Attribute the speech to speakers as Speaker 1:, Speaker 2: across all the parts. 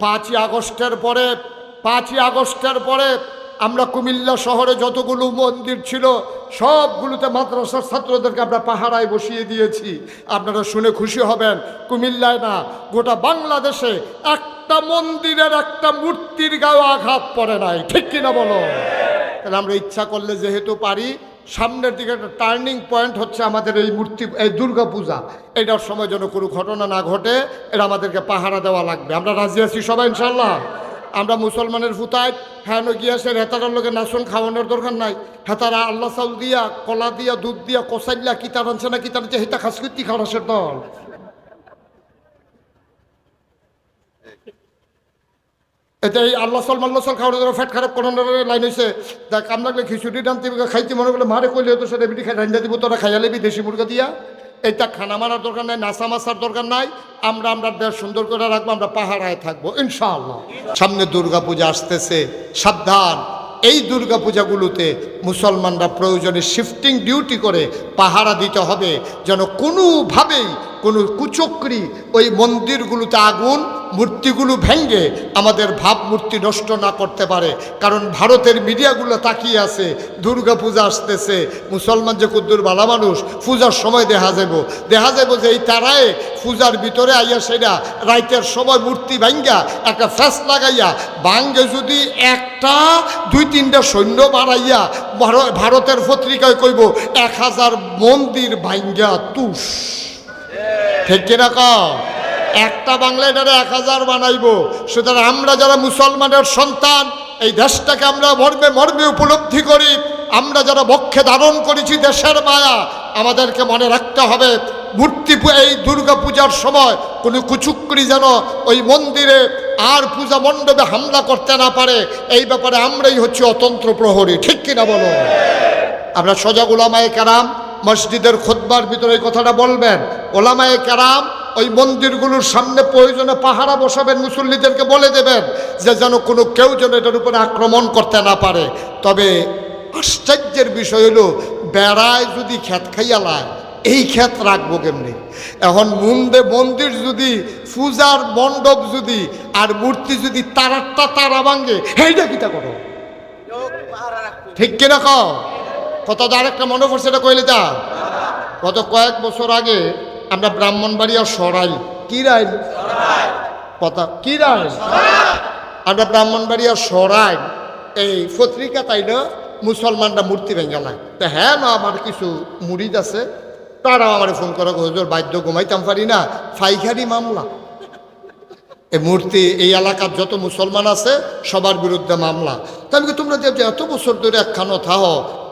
Speaker 1: 5ই আগস্টের পরে আমরা কুমিল্লা শহরে যতগুলো মন্দির ছিল সবগুলোতে মাদ্রাসার ছাত্রদেরকে আমরা পাহারায় বসিয়ে দিয়েছি। আপনারা শুনে খুশি হবেন, কুমিল্লায় না গোটা বাংলাদেশে একটা মন্দিরের একটা মূর্তির গায়ে আঘাত পড়ে নাই, ঠিক কিনা বলো? তাহলে আমরা ইচ্ছা করলে যেহেতু পারি, সামনের দিকে একটা টার্নিং পয়েন্ট হচ্ছে আমাদের এই দুর্গা পূজা, এটার সময় যেন কোনো ঘটনা না ঘটে, এটা আমাদেরকে পাহারা দেওয়া লাগবে। আমরা রাজি আছি সবাই ইনশাল্লাহ। আমরা মুসলমানের ফুতায় হ্যাঁ গিয়াসের হেতারার লোকে নাচন খাওয়ানোর দরকার নাই। হেতারা আল্লাহ চাউল দিয়া, কলা দিয়া, দুধ দিয়া, কষাইলা কিতার আনছে না কিতার আনছে, হেতা খাসকুতি খাওয়াসের দল। এতে এই আল্লাহ সাল খাওয়ানোর ফ্যাট খারাপ করানোর লাইন হয়েছে। দেখ কাম লাগলে খিচুড়ি ডানতে খাইতে মনে করলে মারে কইলে হতো সেটা বিটি খাই রান্না দিব, তোরা খাইয়ালে দেশি মুরগা দিয়া। এটা খানা মারার দরকার নাই, নাচা মাছার দরকার নাই। আমরা দেশ সুন্দর করে রাখবো, আমরা পাহাড়ায় থাকবো ইনশাআল্লাহ। সামনে দুর্গা পূজা আসতেছে, সাবধান। এই দুর্গা পূজাগুলোতে মুসলমানরা প্রয়োজনে শিফটিং ডিউটি করে পাহারা দিতে হবে, যেন কোনোভাবেই কোনো কুচক্রী ওই মন্দিরগুলোতে আগুন, মূর্তিগুলো ভেঙে আমাদের ভাবমূর্তি নষ্ট না করতে পারে। কারণ ভারতের মিডিয়াগুলো তাকিয়ে আছে, দুর্গা পূজা আসতেছে, মুসলমান যে কুদ্দুর বালা মানুষ, পূজার সময় দেখা যাব যে এই তারায় পূজার ভিতরে আইয়া সেটা রাইতের সময় মূর্তি ভাঙ্গা একটা ফ্যাস লাগাইয়া ভাঙ্গে যদি 1-2-3টা সৈন্য বাড়াইয়া ভারতের পত্রিকায় কইব 1000 মন্দির ভাঙ্গা তুষ, ঠিক কিনা কও? একটা বাংলা এটারে 1000 বানাইব। সুতরাং আমরা যারা মুসলমানের সন্তান, এই দেশটাকে আমরা মর্মে উপলব্ধি করি, আমরা যারা বক্ষে ধারণ করেছি দেশের মায়া, আমাদেরকে মনে রাখতে হবে এই দুর্গা পূজার সময় কোনো কুচুক্রি যেন ওই মন্দিরে আর পূজা মণ্ডপে হামলা করতে না পারে। এই ব্যাপারে আমরাই হচ্ছে অতন্ত্র প্রহরী, ঠিক কিনা বলো? আমরা সজাগ ওলামায়ে কেরাম মসজিদের খুতবার ভিতরে এই কথাটা বলবেন। ওলামায়ে কেরাম ওই মন্দিরগুলোর সামনে প্রয়োজনে পাহারা বসাবেন, মুসল্লিদেরকে বলে দেবেন যে যেন কোনো কেউ যেন এটার উপরে আক্রমণ করতে না পারে। তবে আশ্চর্যের বিষয় হলো, বেড়ায় যদি খেত খাইয়া লায়, এই ক্ষেত রাখবো কেমনি? এখন মন্দির যদি, পূজার মণ্ডপ যদি আর মূর্তি যদি তারা ভাঙ্গে, এইটা কিতা করো, ঠিক কিনা কও? কত আরেকটা মনে পড়ছে, এটা কইলে যা। গত কয়েক বছর আগে আমরা ব্রাহ্মণবাড়িয়া সরাই আমরা ব্রাহ্মণবাড়িয়া সরাই এই পত্রিকা তাই না মুসলমানরা মূর্তি ভেঙে নাই। তা হ্যাঁ না, আমার কিছু মুরিদ আছে, তারাও আমার ফোন করে, হুজুর বাদ্য ঘুমাইতাম পারি না, ফাইখারি মামলা। এই মূর্তি এই এলাকার যত মুসলমান আছে সবার বিরুদ্ধে মামলা। তাহলে তোমরা যে এত বছর ধরে একখানো থাহ,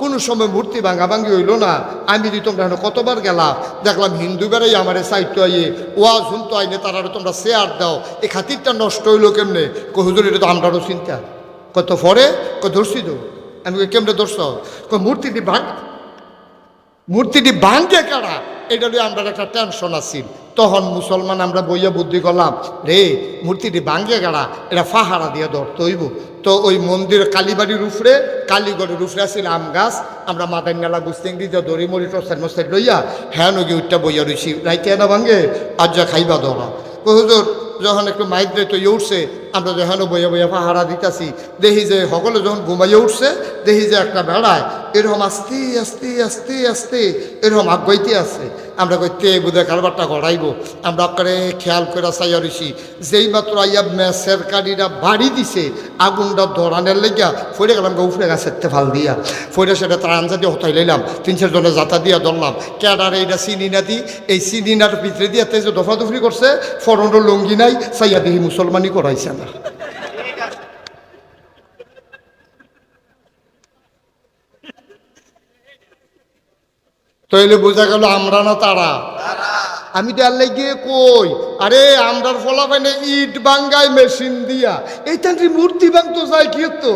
Speaker 1: কোনো সময় মূর্তি ভাঙাভাঙ্গি হইল না। আমি যদি তোমরা কতবার গেলাম, দেখলাম হিন্দু বেড়াই আমার সাহিত্য আইয়ে ওয়াজ শুনতো আইনে, তারা তোমরা শেয়ার দাও, এই খাতিরটা নষ্ট হইলো কেমনে? হুজুর এটা তো আমরারও চিন্তা। কত পরে ধরছি তো আমি কেমনে ধরছ? মূর্তিটি ভাঙ্গে কারা, এটা নিয়ে আমরা একটা টেনশন আছি। তখন মুসলমান আমরা বইয়া বুদ্ধি করলাম, রে মূর্তিটি ভাঙ্গে কারা, এটা পাহারা দিয়ে ধরতে হইব। তো ওই মন্দির কালীবাড়ির উপরে, কালীগড়ের উপরে আসছিল আম গাছ, আমরা মাদার মেলা গুস্তেঙ্গি দিয়ে দড়ি মরি টসার মশাই লইয়া হ্যাঁ নগি উঠটা বইয়া রইছি, রাইতে না ভাঙ্গে আর যা খাইবা ধরা। হুজুর যখন একটু মাইদ্রে তো উঠছে, আমরা যখন বইয়া পাহারা দিতেছি, দেখি যে সকলে যখন ঘুমাইয়া উঠছে, দেখি যে একটা বেড়ায় এরকম আস্তে আস্তে আস্তে আস্তে এরকম আগাইতে আছে। আমরা কইতে বুধে কারবারটা গড়াইব, আমরা করে খেয়াল করে চাইয়া রইছি। যেই মাত্র আইয়া ম্যাচের কাড়িটা বাড়ি দিছে, আগুনটা ধরানের লেগিয়া ফইরে গেলাম, উফরে গাছের ফাল দিয়া ফইরে সেটা তার আঞ্জা দিয়ে হতাই লইলাম, 3-4 জনের জাতা দিয়া ধরলাম। ক্যাডারে এইটা চিনি না দি, এই চিনিনার ভিতরে দিয়ে তেজ দফাদফি করছে, ফরনো লুঙ্গি নাই, চাইয়া দেখি মুসলমানি করাইছে না। তাইলে বোঝা গেল আমরা না তারা। আমি তো আর গিয়ে কই, আরে আমরার ফলা পাই না ইট বাঙ্গাই মেশিন দিয়া, এই তান্ত্রিক মূর্তি ভাঙতো যায় কি হতো,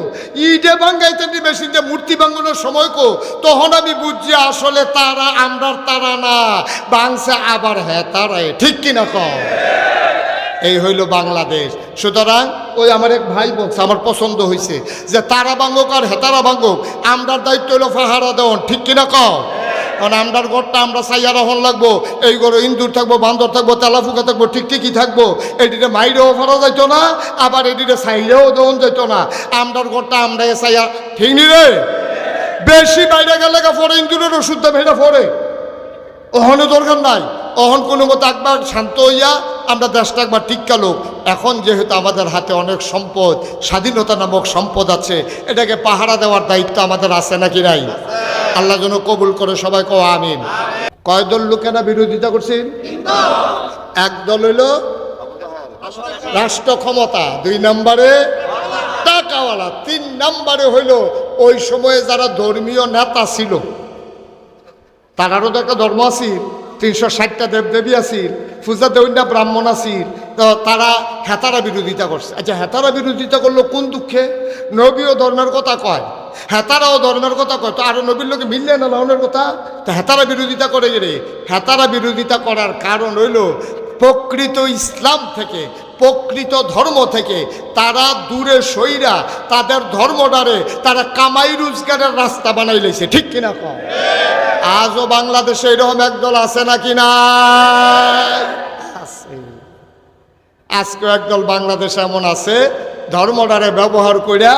Speaker 1: ইটে বাঙ্গাই তান্ত্রিক মেশিন দিয়ে মূর্তি ভাঙানোর সময় কো, তখন আমি বুঝছি আসলে তারা আমরার তারা না, বাংছে আবার হ্যাঁ তারাই, ঠিক কিনা কও? এই হইল বাংলাদেশ। সুতরাং ওই আমার এক ভাই বলছে, আমার পছন্দ হয়েছে যে তারা ভাঙুক আর হেতারা ভাঙুক, আমরার দায়িত্ব হইল পাহারা দেওয়ান, ঠিক কিনা কও? কারণ আমরার ঘরটা আমরা চাইয়া রহন লাগবো, এই ঘরে ইন্দুর থাকবো, বান্দর থাকবো, তেলাফুকা থাকবো, টিকটিকি থাকবো, এটিতে মাইরেও ফেরা যাইতো না, আবার এটিতে চাইলেও দেওয়া যেত না। আমরার ঘরটা আমরা চাইয়া ঠিক নি রে, বেশি বাইরে গেলে পরে ইন্দুরের ওষুধ দেবে, এটা পরে ওহনে দরকার নাই। অহন কোনো মতো একবার শান্ত হইয়া আমরা দেশটা একবার টিক্কা লোক। এখন যেহেতু আমাদের হাতে অনেক সম্পদ, স্বাধীনতা নামক সম্পদ আছে, এটাকে পাহারা দেওয়ার দায়িত্ব আমাদের আছে নাকি নাই? আল্লাহ যেন কবুল করে, সবাই কও আমিন। কয় দল লোকেরা বিরোধিতা করছেন? এক দল হইল রাষ্ট্র ক্ষমতা, 2 নম্বরে টাকাওয়ালা, 3 নম্বরে হইল ওই সময়ে যারা ধর্মীয় নেতা ছিল, তারারও তো একটা ধর্ম আছিল, 360টা দেবদেবী আছিল, পূজা দেউন্যা ব্রাহ্মণ আছিল, তো তারা হেতারা বিরোধিতা করছে। আচ্ছা, হেতারা বিরোধিতা করলো কোন দুঃখে? নবীও ধর্মের কথা কয়, হেতারাও ধর্মের কথা কয়, তো আরো নবীর লোকে মিললে না লাউনের কথা, তো হেতারা বিরোধিতা করে গেলে। হেতারা বিরোধিতা করার কারণ হইল প্রকৃত ইসলাম থেকে, প্রকৃত ধর্ম থেকে তারা দূরে সইরা তাদের ধর্মটারে তারা কামাই রোজগারের রাস্তা বানাই লইছে, ঠিক কিনা কয়? আজও বাংলাদেশে এরকম একদল আছে নাকি না? আছে। আজকেও একদল বাংলাদেশে এমন আছে, ধর্মটারে ব্যবহার কইরা,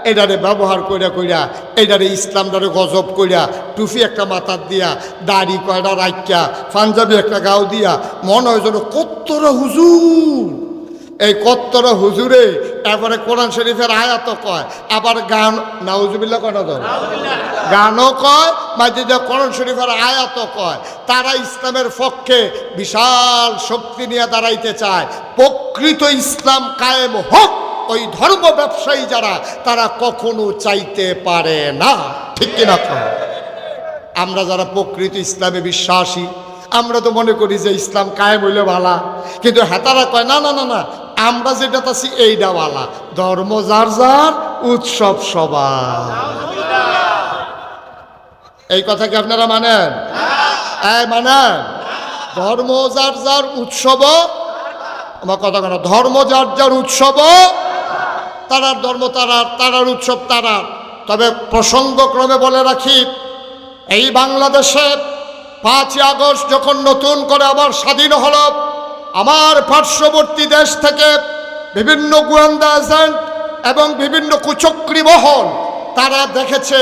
Speaker 1: এটারে ব্যবহার কইরা কইরা এটারে ইসলামটারে গজব কইরা, টুপি একটা মাথার দিয়া, দাড়ি কয়টা রাখিয়া, পাঞ্জাবি একটা গাও দিয়া, মনে হয় যেন কত্তরা হুজুর। এই কত্তরা হুজুরে এবারে কোরআন শরীফের আয়াতও কয়, আবার গান, নাউজুবিল্লাহ কয় না, তো গানও কয়, মাঝে যে কোরআন শরীফের আয়াতও কয়। তারা ইসলামের পক্ষে বিশাল শক্তি নিয়ে দাঁড়াইতে চায়, প্রকৃত ইসলাম কায়েম হোক। ওই ধর্ম ব্যবসায়ী যারা, তারা কখনো চাইতে পারে না, ঠিক কিনা? আমরা যারা প্রকৃত ইসলামে বিশ্বাসী, আমরা তো মনে করি যে ইসলাম কায়েম হইলে ভালা, কিন্তু হেতারা কয় না না না না, আমরা যেটা আছি এইটা ভালা। ধর্ম যার যার, উৎসব সবার। এই কথা কি আপনারা মানেন? মানেন? ধর্ম যার যার, উৎসব আমার কথা কেন, ধর্ম যার যার, উৎসব তারার, ধর্ম তারার, তারার উৎসব তারার। তবে প্রসঙ্গক্রমে বলে রাখি, এই বাংলাদেশে 5ই আগস্ট যখন নতুন করে আবার স্বাধীন হলো, আমার পার্শ্ববর্তী দেশ থেকে বিভিন্ন গোয়েন্দা এজেন্ট এবং বিভিন্ন কুচক্রী মহল, তারা দেখেছে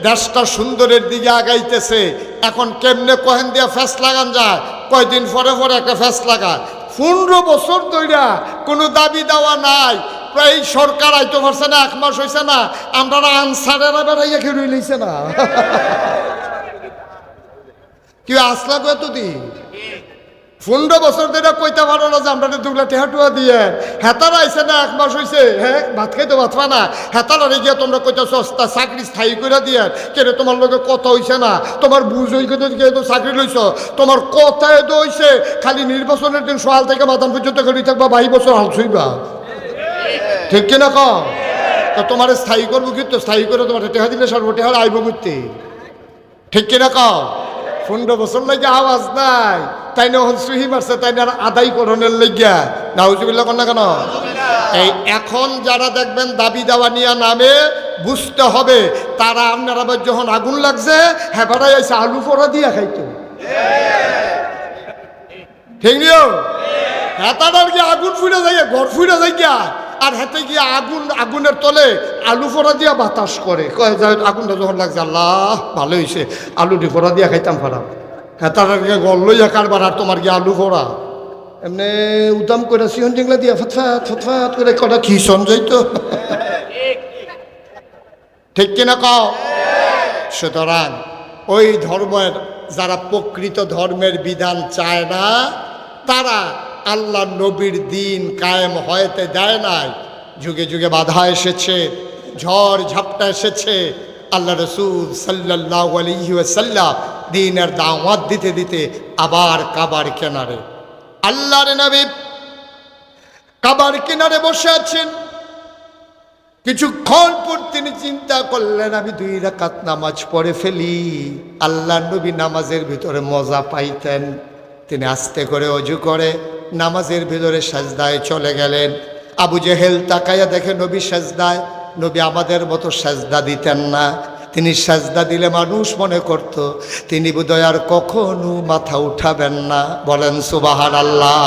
Speaker 1: দেশটা সুন্দরের দিকে আগাইতেছে। এখন কেমনে কহেন দিয়ে ফ্যাস লাগান যায়, কয়দিন পরে পরে একটা ফ্যাস লাগায়। 15 বছর ধইরা কোনো দাবি দেওয়া নাই, প্রায় সরকার আইতে পারছে না, 1 মাস হয়েছে না, আমরা আনসারেরা বেড়াইয়া খেয়ে লইছে না। কি আসলা কতদিন? 15 বছর ধরে কইতে পারো না যে আমরা 2 লাখ টাকা দিয়ে, হেতারা আইসে না, 1 মাস হয়েছে, হ্যাঁ ভাত খাইতে পারবা না, হেতারা গিয়ে তোমরা কইতে সস্তা চাকরি স্থায়ী করে দিয়ে, কেন তোমার লোকে কথা হইছে না, তোমার বুঝ হই তো চাকরি লইছ, তোমার কথায় তো হইছে খালি নির্বাচনের দিন সকাল থেকে মাদান পর্যন্ত করে থাকবা, 22 বছর হাল ছুইবা, ঠিক কিনা? তো তোমার স্থায়ী করবো, কিন্তু স্থায়ী করে তোমার টেহা দিলে সর্ব টেহা আইব করতে, ঠিক কিনা? 15 বছর লাগে আওয়াজ নাই, তাই না? সুহি মারছে, তাই না? আদায় করণের লেগিয়া নাউজুবিল্লাহ কর না কেন? এই এখন যারা দেখবেন দাবি দেওয়া নিয়ে নামে, বুঝতে হবে তারা আপনারা যখন আগুন লাগছে, হ্যাঁ বেড়াই আছে আলু পোড়া দিয়া খাইতো, ঠিক নিও? হ্যাঁ তার কি আগুন ফুড়ে যাই, ঘর ফুড়ে যাই গিয়া, আর হাতে গিয়ে আগুনের তলে আলু ফোড়া দিয়া বাতাস করে, কয় যায় আগুনটা যখন লাগছে, আল্লাহ ভালো হয়েছে, আলু ডি ফোড়া দিয়া খাইতাম ফারাম। হ্যাঁ তার গল লইয়া কারবার, আর তোমার গিয়ে আলু ফোড়া এমনি উদাম করে সিহন জিংলা দিয়া ফটফাট ফটফাট করে কটা খিসন যাইতো, ঠিক কিনা? সুতরাং ওই ধর্মের যারা প্রকৃত ধর্মের বিধান চায় না, তারা আল্লাহ নবীর দিন কায়েম হইতে দেয় নাই। যুগে যুগে বাধা এসেছে, ঝড় ঝাপটা এসেছে, আল্লাহ রসুল সাল্লাল্লাহু আলাইহি ওয়াসাল্লাম দ্বীনের দাওয়াত দিতে দিতে আবার কাবার কিনারে, আল্লাহর নবী কাবার কিনারে বসে আছেন। কিছুক্ষণ পর তিনি চিন্তা করলেন, আমি 2 রাকাত নামাজ পড়ে ফেলি। আল্লাহ নবী নামাজের ভিতরে মজা পাইতেন। তিনি আস্তে করে অজু করে নামাজের ভিতরে সাজদায় চলে গেলেন। আবু জেহেল তাকাইয়া দেখে নবী সাজদায়, নবী আমাদের মতো সাজদা দিতেন না। তিনি সাজদা দিলে মানুষ মনে করত তিনি বোধহয় আর কখনো মাথা উঠাবেন না। বলেন সুবহানাল্লাহ।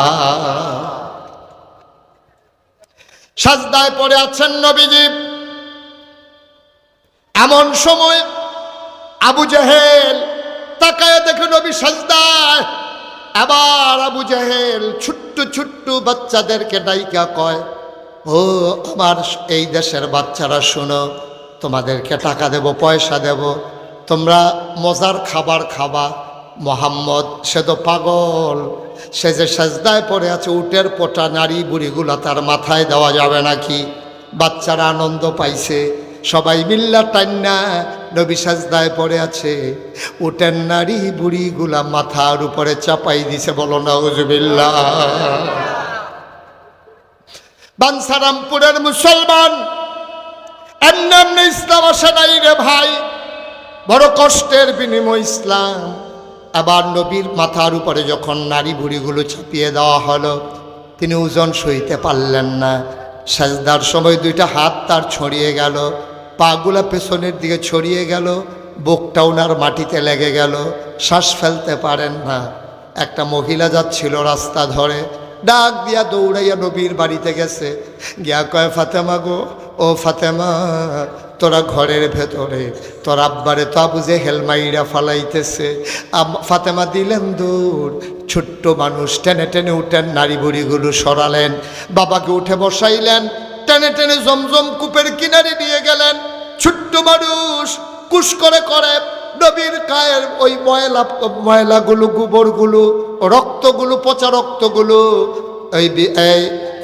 Speaker 1: সাজদায় পড়ে আছেন নবীজি। এমন সময় আবু জেহেল তাকায় দেখে নবী সাজদায়। আবার আবু জেহেল ছোট্ট ছোট্ট বাচ্চাদেরকে ডাইকা কয়, ও আমার এই দেশের বাচ্চারা শোনো, তোমাদেরকে টাকা দেব, পয়সা দেব, তোমরা মজার খাবার খাবা। মোহাম্মদ সে তো পাগল, সে যে সাজদায় পড়ে আছে, উটের পোটা নারী বুড়িগুলা তার মাথায় দেওয়া যাবে নাকি? বাচ্চারা আনন্দ পাইছে, সবাই মিল্লা টান্না নবী সাজদায় পড়ে আছে, উটের নারী বুড়িগুলা মাথার উপরে চাপাই দিছে। বলো নাউজুবিল্লাহ। বাঞ্ছারামপুরের মুসলমান, এমনি এমনি ইসলাম আসে নাই রে ভাই, বড় কষ্টের বিনিময় ইসলাম। আবার নবীর মাথার উপরে যখন নারী বুড়িগুলো চাপিয়ে দেওয়া হলো, তিনি ওজন সইতে পারলেন না। সাজদার সময় দুইটা হাত তার ছড়িয়ে গেল, পাগুলা পেছনের দিকে ছড়িয়ে গেল, বুকটা ওনার মাটিতে লেগে গেল, শ্বাস ফেলতে পারেন না। একটা মহিলা যাচ্ছিল রাস্তা ধরে, ডাক দিয়া দৌড়াইয়া নবীর বাড়িতে গেছে, গিয়া কয়, ফাতেমা গো, ও ফাতেমা, তোরা ঘরের ভেতরে তোর আব্বারে তো আবু জেহেল মাইরা ফালাইতেছে। ফাতেমা দিলেন দৌড়, ছোট্ট মানুষ টেনে টেনে উঠেন, নারী বুড়িগুলো সরালেন, বাবাকে উঠে বসাইলেন, টেনে টেনে জমজম কূপের কিনারে নিয়ে গেলেন। ছোট্ট মানুষ কুশ করে করে নবীর গায়ের ওই ময়লাগুলো, গোবরগুলো, রক্তগুলো, পচা রক্তগুলো এই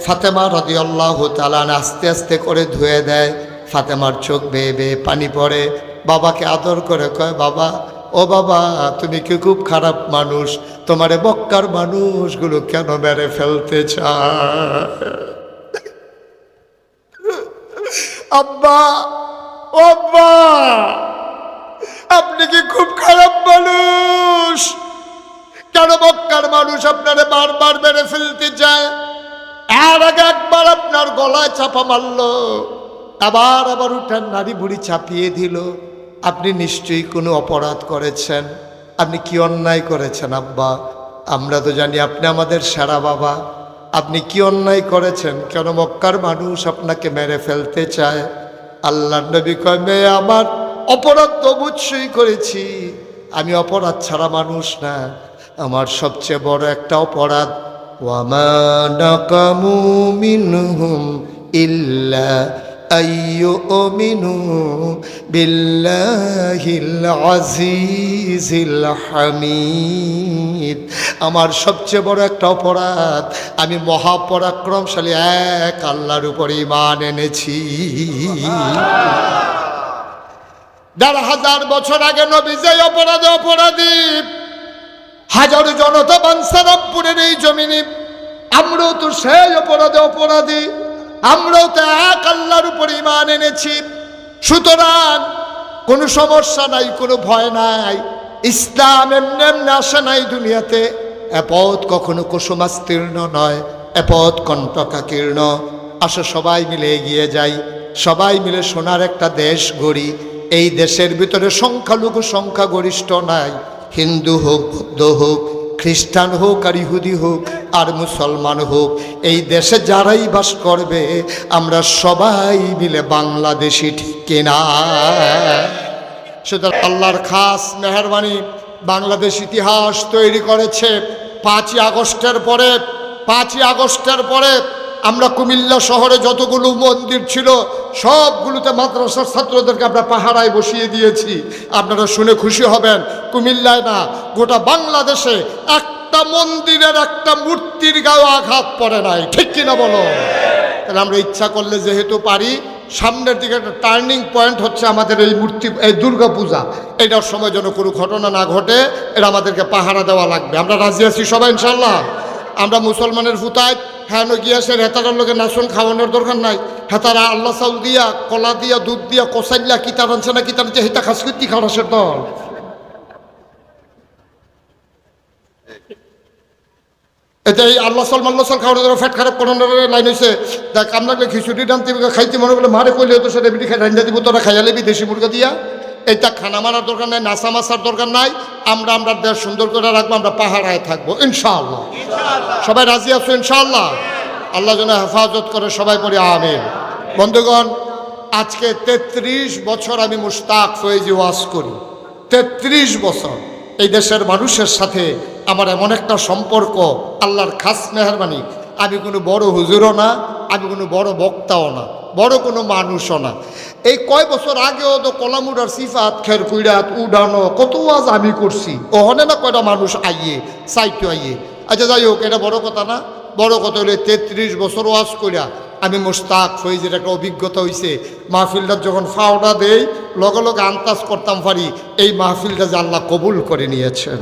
Speaker 1: ফাতেমা রাদিয়াল্লাহু তাআলা আস্তে আস্তে করে ধুয়ে দেয়। ফাতেমার চোখ বেয়ে বেয়ে পানি পড়ে। বাবাকে আদর করে কয়, বাবা, ও বাবা, তুমি কি খুব খারাপ মানুষ? তোমারে মক্কার মানুষগুলো কেন মেরে ফেলতে চায়? আব্বা, ও আব্বা, আপনি কি খুব খারাপ মানুষ? কেন মক্কার মানুষ আপনারে বারবার মেরে ফেলতে চায়? এর আগে একবার আপনার গলায় চাপা মারলো, আবার উঠান নারী বুড়ি চাপিয়ে দিল। আপনি নিশ্চয়ই কোনো অপরাধ করেছেন। আপনি কি অন্যায় করেছেন আব্বা? আমরা তো জানি আপনি আমাদের সেরা বাবা। আপনি কি অন্যায় করেছেন? কেন মক্কার মানুষ আপনাকে মেরে ফেলতে চায়? আল্লাহর নবী কয়, মেয়ে আমার, অপরাধ তো অবশ্যই করেছি, আমি অপরাধ ছাড়া মানুষ না। আমার সবচেয়ে বড় একটা অপরাধ, ওয়ামা নাকামু মিনহুম ইল্লা আইয়ুমিনু বিল্লাহিল আজিজিল হামিদ। আমার সবচেয়ে বড় একটা অপরাধ, আমি মহাপরাক্রমশালী এক আল্লাহর উপর ঈমান এনেছি। ১,৫০০ বছর আগে নবী যে অপরাধে অপরাধী, হাজারো জনতা বাঞ্ছারামপুরের এই জমিনে, আমরাও তো সেই অপরাধে অপরাধী, আমরাও তো এক আল্লাহর উপর ঈমান এনেছি। সুতরাং কোনো সমস্যা নাই, কোনো ভয় নাই। ইসলাম এমনি এমনি আসে নাই দুনিয়াতে। এ পথ কখনো কুসুমাস্তীর্ণ নয়, এ পথ কণ্টকাকীর্ণ। আসো সবাই মিলে এগিয়ে যাই, সবাই মিলে সোনার একটা দেশ গড়ি। এই দেশের ভিতরে সংখ্যালঘু সংখ্যাগরিষ্ঠ নাই, হিন্দু হোক, বৌদ্ধ হোক, খ্রিস্টান হোক, আর ইহুদি হোক, আর মুসলমান হোক, এই দেশে যারাই বাস করবে আমরা সবাই মিলে বাংলাদেশি, ঠিক কিনা? সুতরাং আল্লাহর খাস মেহরবানি, বাংলাদেশ ইতিহাস তৈরি করেছে। 5ই আগস্টের পরে আমরা কুমিল্লা শহরে যতগুলো মন্দির ছিল সবগুলোতে মাদ্রাসার ছাত্রদেরকে আমরা পাহারায় বসিয়ে দিয়েছি। আপনারা শুনে খুশি হবেন, কুমিল্লায় না, গোটা বাংলাদেশে একটা মন্দিরের একটা মূর্তির গায়ে আঘাত পড়ে নাই, ঠিক কিনা বলো? তাহলে আমরা ইচ্ছা করলে যেহেতু পারি, সামনের দিকে একটা টার্নিং পয়েন্ট হচ্ছে আমাদের এই মূর্তি, এই দুর্গা পূজা, এটার সময় যেন কোনো ঘটনা না ঘটে, এটা আমাদেরকে পাহারা দেওয়া লাগবে। আমরা রাজি আছি সবাই ইনশাল্লাহ। আমরা মুসলমানের ফুতায় হ্যাঁ গিয়াসের হেতারার লোকে নাচন খাওয়ানোর দরকার নাই। হেতারা আল্লাহ চাউল দিয়া, কলা দিয়া, দুধ দিয়া, কষাইলা, কিতার আনছে না কিতার আনছে, হেতা খাস কীর্তি খাওয়াসের দল। এতে এই আল্লাহ খাওয়ানো ফ্যাট খারাপ করানোর লাইন হয়েছে। দেখ, আমরা খিচুড়ি রান্তি খাইতে মনে করলে মারে কইলে হতো, সেটা বিটি খাই রান্না দিব, তোরা খাইয়া লেবি দেশি মুরগা দিয়া। এটা খানা মারার দরকার নাই, নাচা মাছার দরকার নাই। আমরা আমরা দেশ সুন্দর করে রাখবো, আমরা পাহাড়ায় থাকবো ইনশাআল্লাহ। সবাই রাজি আছো ইনশাআল্লাহ? আল্লাহ যেন হেফাজত করে, সবাই পড়ি আমিন। বন্ধুগণ, আজকে 33 বছর আমি মুশতাক ফয়েজি ওয়াজ করি। 33 বছর এই দেশের মানুষের সাথে আমার এমন একটা সম্পর্ক, আল্লাহর খাস মেহরবানি। আমি কোনো বড় হুজুরও না, আমি কোনো বড় বক্তাও না, বড় কোনো মানুষও না। এই কয় বছর আগেও তো কলামুডার সিফাত খের কুইরাত উডানো কত ওয়াজ আমি করছি। ওখানে না কয়টা মানুষ আইয়ে সাইটে আইয়ে। আচ্ছা যাই হোক, এটা বড় কথা না। বড় কথা হলে 33 বছর ওয়াজ কইরা আমি মুশতাক ফয়েজের একটা অভিজ্ঞতা হয়েছে। মাহফিলটার যখন ফাওনা দেই লগে লগে আন্দাজ করতাম পারি এই মাহফিলটা যে আল্লাহ কবুল করে নিয়েছেন।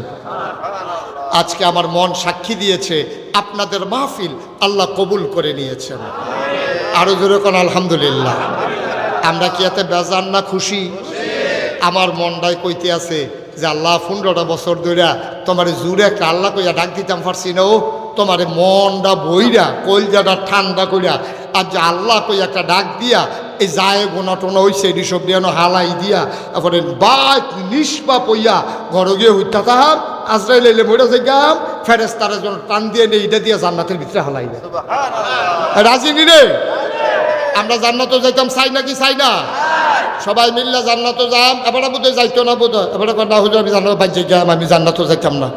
Speaker 1: আজকে আমার মন সাক্ষী দিয়েছে আপনাদের মাহফিল আল্লাহ কবুল করে নিয়েছেন। আরো জোরে কোন আলহামদুলিল্লাহ। আমরা কি এতে বেজার না খুশি? আমার মনটাই কইতে আছে যে আল্লাহ 15টা বছর ধরে তোমার জুড়ে একটা আল্লাহ কইয়া ডাক দিতাম পারছি না। ও তোমার মনটা বইরা কলজাটা ঠান্ডা কইরা আর যে আল্লাহ কই একটা ডাক দিয়া এই যায় গোনা টোনা হইছে এটি সব দিয়ে হালাই দিয়া তারপরে বাদ নিষ্পাপ হইয়া ঘরে গিয়ে হইতা তাহার আজরাইল এলে মইরা যাই গাম ফেরেস্তারা যেন টান দিয়ে নেই এটা দিয়ে জান্নাতের ভিতরে হালাই দেয়। রাজি নি রে? আমরা জান্নাত যাইতাম চাই নাকি চাই না? সবাই মিললে জান্নাত যাম। এবারে বোধহয় যাইতো না, বোধ হয় এবারে না হুজুর আমি জান্নাত বাইরে যাম, আমি জান্নাত যাইতাম না।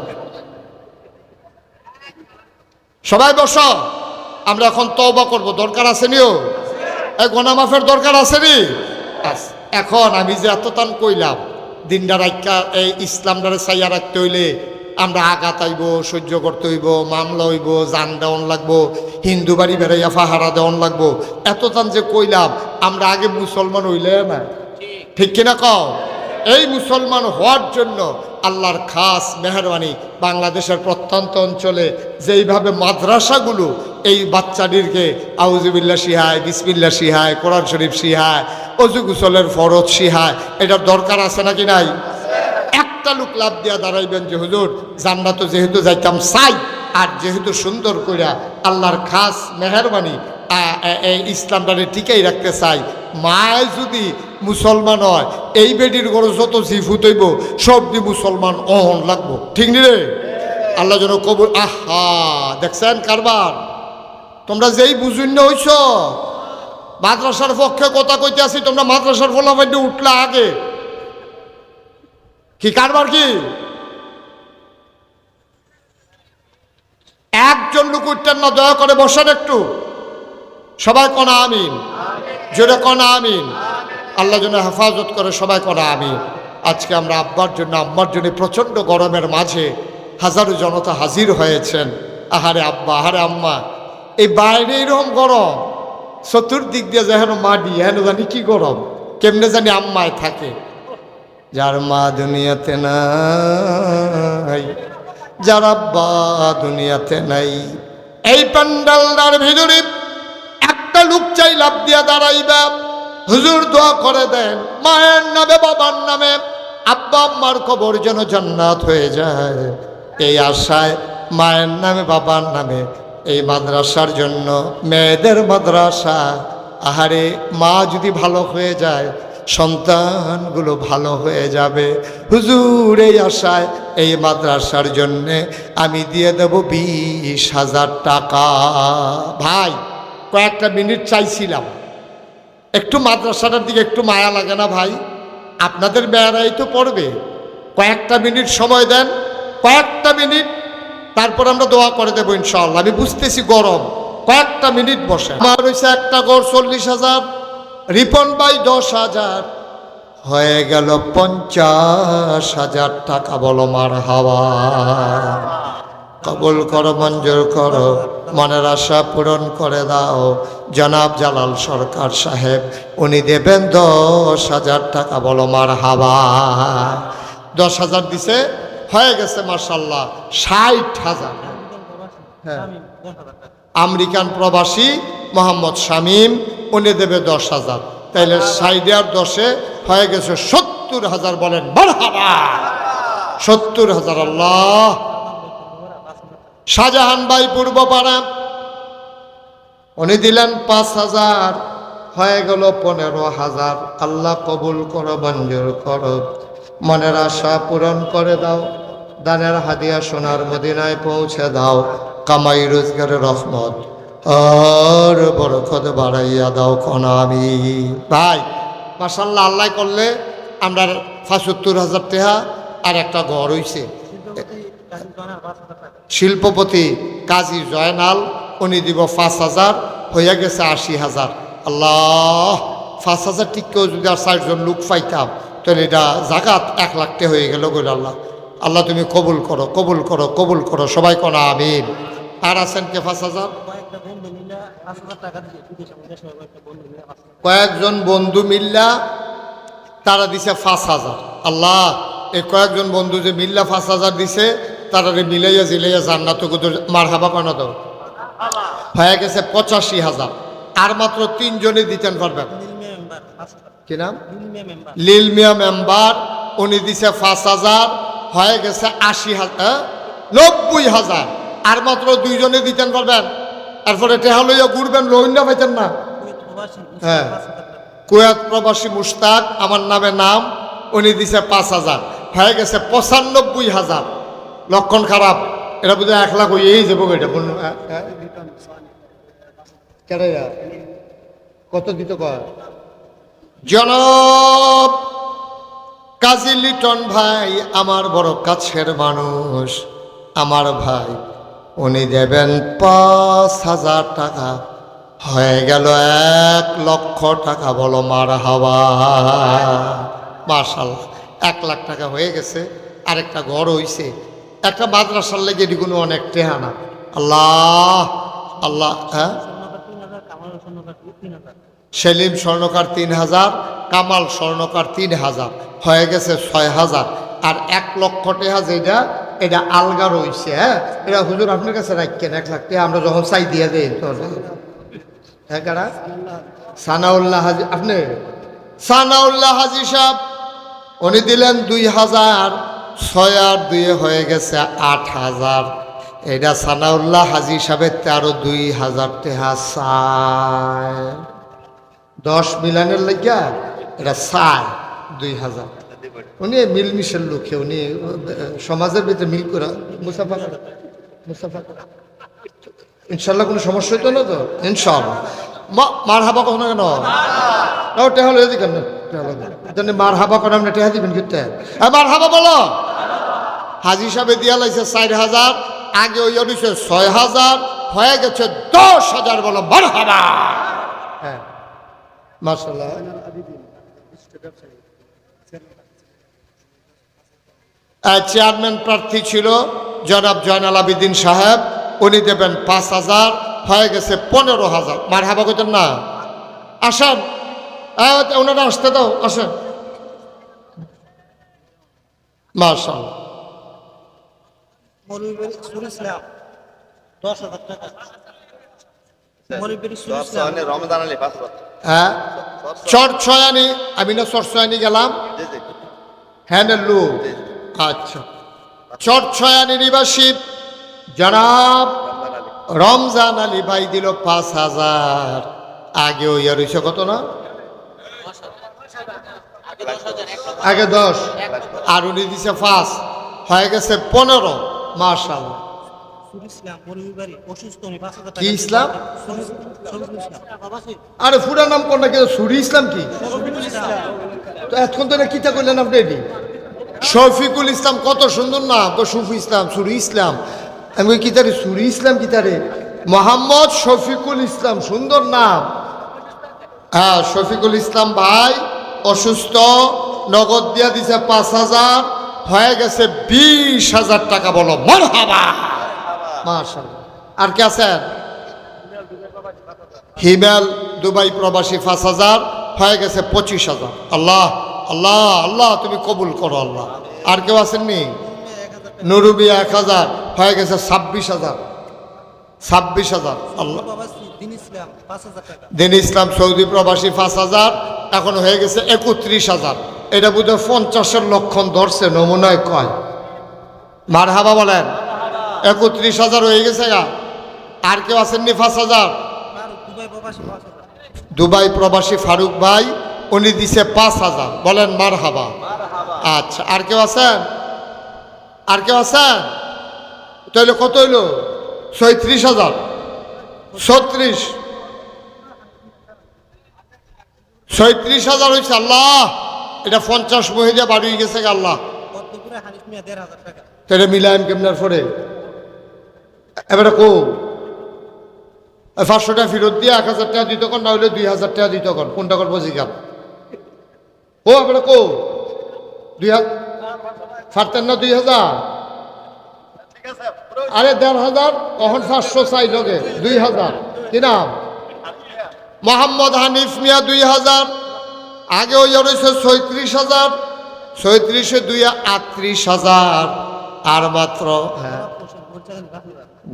Speaker 1: সবাই বস, আমরা এখন তওবা করব। দরকার আছে নিও? এই গোনা মাফের দরকার আছে নি? এখন আমি যে এতটান কইলাম দিনটা রাখা এই ইসলামটারে চাইয়া রাখতে হইলে আমরা আঘাত আইব, সহ্য করতে হইব, মামলা হইব, জান দেওয়ান লাগবো, হিন্দু বাড়ি বেড়াইয়া ফাহারা দেওয়ান লাগবো। এতটান যে কইলাম আমরা আগে মুসলমান হইলে না, ঠিক কিনা কও? এই মুসলমান হওয়ার জন্য আল্লাহর খাস মেহরবানি বাংলাদেশের প্রত্যন্ত অঞ্চলে যেইভাবে মাদ্রাসাগুলো এই বাচ্চাদেরকে আউযুবিল্লাহ শিহায়, বিসমিল্লাহ শিহায়, কোরআন শরীফ শিহায়, অজু গোসলের ফরজ শিহায়, এটার দরকার আছে নাকি নাই? একটা লোক লাভ দিয়া দাঁড়াইবেন যে হুজুর জান্নাত যেহেতু যাইতাম চাই, আর যেহেতু সুন্দর কইরা আল্লাহর খাস মেহরবানি ইসলামটারে টিকাই রাখতে চাই, মায় যদি মুসলমান হয় এই বেটির ঘরে যত জিফুত হইব সব দি মুসলমান অহন লাগবো, ঠিক নি রে? আল্লাহ যেন কবুল। আহা দেখছেন কারবার? তোমরা যেই বুঝুন না হইছ মাদ্রাসার পক্ষে কথা কইতে আসি, তোমরা মাদ্রাসার ফলাফল উঠলা আগে কি কারবার? কি একজন লোক উঠতেন না? দয়া করে বসেন একটু, সবাই কনা আমিন, জোরে কনা আমিন। আল্লাহ যেন হেফাজত করে, সবাই কনা আমিন। আজকে আমরা আব্বার জন্য আম্মার জন্য প্রচণ্ড গরমের মাঝে হাজারো জনতা হাজির হয়েছেন। আহারে আব্বা, আহারে আম্মা, এই বাইরে এরকম গরম, চতুর্দিক দিয়ে যেন মাটি, হেন জানি কি গরম, কেমনে জানি আম্মায় থাকে। যার মা দুনিয়াতে নাই, যার আব্বা দুনিয়াতে নাই, এই প্যান্ডালটার ভিতরে একটা লোক চাই লাভ দিয়া দাঁড়াইবা, হুজুর দোয়া করে দেন মায়ের নামে, বাবার নামে, আব্বা আম্মার কবর যেন জান্নাত হয়ে যায়। এই আশায় মায়ের নামে, বাবার নামে এই মাদ্রাসার জন্য, মেয়েদের মাদ্রাসা। আহারে মা যদি ভালো হয়ে যায় সন্তানগুলো ভালো হয়ে যাবে। হুজুর এই আশায় এই মাদ্রাসার জন্যে আমি দিয়ে দেব 20,000 টাকা। ভাই কয়েকটা মিনিট চাইছিলাম, একটু মাদ্রাসাটার দিকে একটু মায়া লাগে না ভাই? আপনাদের বেড়াই তো পড়বে, কয়েকটা মিনিট সময় দেন, কয়েকটা মিনিট, তারপর আমরা দোয়া করে দেবো ইনশাআল্লাহ। আমি বুঝতেছি গরম, কয়েকটা মিনিট বসে। আমার হয়েছে একটা গড় 40,000, রিপন ভাই 10,000, হয়ে গেল 50,000 টাকা। বলো মারহাবা। কবুল করো, মঞ্জুর করো, মনের আশা পূরণ করে দাও। জনাব জালাল সরকার সাহেব উনি দেবেন 10,000 টাকা। বলো মারহাবা। 10,000 দিছে, হয়ে গেছে মাশাআল্লাহ 60,000। হ্যাঁ, আমেরিকান প্রবাসী মোহাম্মদ শামীম উনি দেবে 10,000, তাইলে 60 আর 10-এ হয়ে গেছে 70,000। বলেন মারহাবা। 70,000। আল্লাহ। শাহজাহান ভাই পূর্বপাড়া উনি দিলেন 5,000। হয়ে গেল 15,000। আল্লাহ কবুল করো, মঞ্জুর করো, মনের আশা পূরণ করে দাও, দানের হাদিয়া সোনার মদিনায় পৌঁছে দাও, কামাই রোজগারের রহমত আর বরকত বাড়াইয়া দাও কোন আমি। ভাই মাশাআল্লাহ, আল্লাহ করলে আমরা 75,000 টাকা আর একটা ঘর হইছে। শিল্পপতি কাজী জয়নাল উনি দিব 5,000, হইয়া গেছে 80,000। আল্লাহ 5,000 টিকেও যদি আর 4 জন লোক পাইতাম তাহলে এটা জাকাত 1 লাখ টাকা হয়ে গেল। বলে আল্লাহ, আল্লাহ তুমি কবুল করো, কবুল করো, কবুল করো, সবাই কোন আমিন। আর আছেন কে 5,000? কয়েকজন বন্ধু মিল্লা তারা দিছে 5,000। আল্লাহ এই কয়েকজন বন্ধু যে মিল্লা 5,000 দিছে তারা মিলাইয়া জিলাইয়া জান্নাত মারহাবা কানা দাও। হয়ে গেছে 85,000। আর মাত্র 3 জনই দিতেন পারবেন। কি নাম? লিল মিয়া মেম্বার, উনি দিছে 5,000, হয়ে গেছে 80,000, 90,000। আর মাত্র 2 জনে দিতেন পারবেন। তারপরে টেহা লইয়া ঘুরবেন, লোহিনা পাইতেন না। হ্যাঁ, কুয়েত প্রবাসী মুশতাক আমার নামে নাম, উনি দিছে 5,000, হয়ে গেছে 95,000। লক্ষণ খারাপ, এটা বুঝে 1 লাখ হইয়েই যাবো। এটা কত দিত কয়? জনাব কাজী লিটন ভাই আমার বড় কাছের মানুষ, আমার ভাই, উনি দেবেন 5,000 টাকা। হয়ে গেল 1 লক্ষ টাকা। বলো মারহাবা। মাশাআল্লাহ 1 লাখ টাকা হয়ে গেছে। আরেকটা ঘর হইছে, একটা মাদ্রাসার লেগে এগুলো অনেক টেহানা। আল্লাহ আল্লাহ। হ্যাঁ, সেলিম স্বর্ণকার 3,000, কামাল স্বর্ণকার 3,000, হয়ে গেছে 6,000। আর 1 লক্ষ টাকা যেটা এটা আলগা রয়েছে। হ্যাঁ, এটা হুজুর আপনার কাছে রাখেন 1 লাখ টাকা, আমরা যখন চাই দিয়ে দেই। হ্যাঁ, কারা? সানাউল্লাহ হাজি। আপনি সানাউল্লাহ হাজি সাহেব উনি দিলেন 2,000, 6 আর 2 হয়ে গেছে 8,000। এটা সানাউল্লাহ হাজি সাহেবের 2,000 টাকা চায়। 10 মিলানের লাগিয়া এটা চায় 2,000। উনি মিলমিশের লোকে, উনি সমাজের ভিতরে মিল করে মুসাফা করে। ইনশাল্লাহ কোনো সমস্যা হইতো না তো? ইনশাল্লাহ। মারহাবা কখনো কেন টেহা লইয়া দিকেন না, মারহাবা কেন আপনি টেহা দিবেন কিন্তু। মারহাবা বলো। হাজি সাহেবে দিয়া লাইছে 4,000, আগে ওই দিছে 6,000, হয়ে গেছে 10,000। বলো মারহাবা। হ্যাঁ মাশাআল্লাহ। চেয়ারম্যান প্রার্থী ছিল জনাব জয়নাল আবেদিন সাহেব, উনি দেবেন 5,000, হয়ে গেছে 15,000। মারহাবা কইতেন না? আসেন, ওনারা আসতে দাও, আসেন। মাশাআল্লাহ। হ্যাঁ, চরছয়ানি, আমি না চরছয়ানি গেলাম। হ্যাঁ লু, আচ্ছা। চরছয়ানি নিবাসী জনাব রমজান আলী ভাই দিল 5,000। আগে ওই আর হইছে কত না? আগে 10 আর উনি দিছে 5, হয়ে গেছে 15। মাশাআল্লাহ। কি ইসলাম? আরে ফুরা নাম কোন না, সুরি ইসলাম কি? তো এখন তো কিতা করলেন আপনি? এটি শফিকুল ইসলাম, কত সুন্দর নাম তো। সুফি ইসলাম, সুরি ইসলাম। আমি কিতারে সুরি ইসলাম, কিতারে মোহাম্মদ শফিকুল ইসলাম, সুন্দর নাম। হ্যাঁ, শফিকুল ইসলাম ভাই অসুস্থ, নগদ দিয়া দিছে 5,000, হয়ে গেছে 20,000 টাকা। বলো মারহাবা। মাশাআল্লাহ। আর কে আছেন? হিমেল দুবাই প্রবাসী 5,000, হয়ে গেছে 25,000। আল্লাহ আল্লাহ আল্লাহ তুমি কবুল করো আল্লাহ। আর কেউ আসেননি? নুরুবি 1,000, হয়ে গেছে 26,000। 26,000। আল্লাহ। দিন ইসলাম সৌদি প্রবাসী 5,000, এখন হয়ে গেছে 31,000। এটা বোধহয় 50-এর লক্ষণ ধরছে, নমুনায় কয়। মারহাবা বলেন। 31,000 হয়ে গেছে গা। আর কেউ আসেননি? 5,000। দুবাই প্রবাসী ফারুক ভাই, উনি দিছে 5,000। বলেন মারহাবা। আচ্ছা, আর কেউ আছেন? আর কেউ আছেন? তাহলে কত হইল? 36,000। 36,000 হয়েছে। আল্লাহ, এটা 50 মহিলা বাড়ি গেছে আল্লাহ। তাহলে মিলাইম কেমনার পরে এবারে কো 500 টাকা ফেরত দিয়ে 1,000 টাকা দিত কর, না হলে 2,000 টাকা দিত কর। কোনটা করবো জিগান? ও এবারে কো 2,000 ফারতেন না? 2,000? আরে 1,500 কখন 500 চাই লগে 2,000। কি নাম? মোহাম্মদ হানিফ মিয়া 2,000। আগে ওই রয়েছে 36,000। 36-এ 2 38,000। আর মাত্র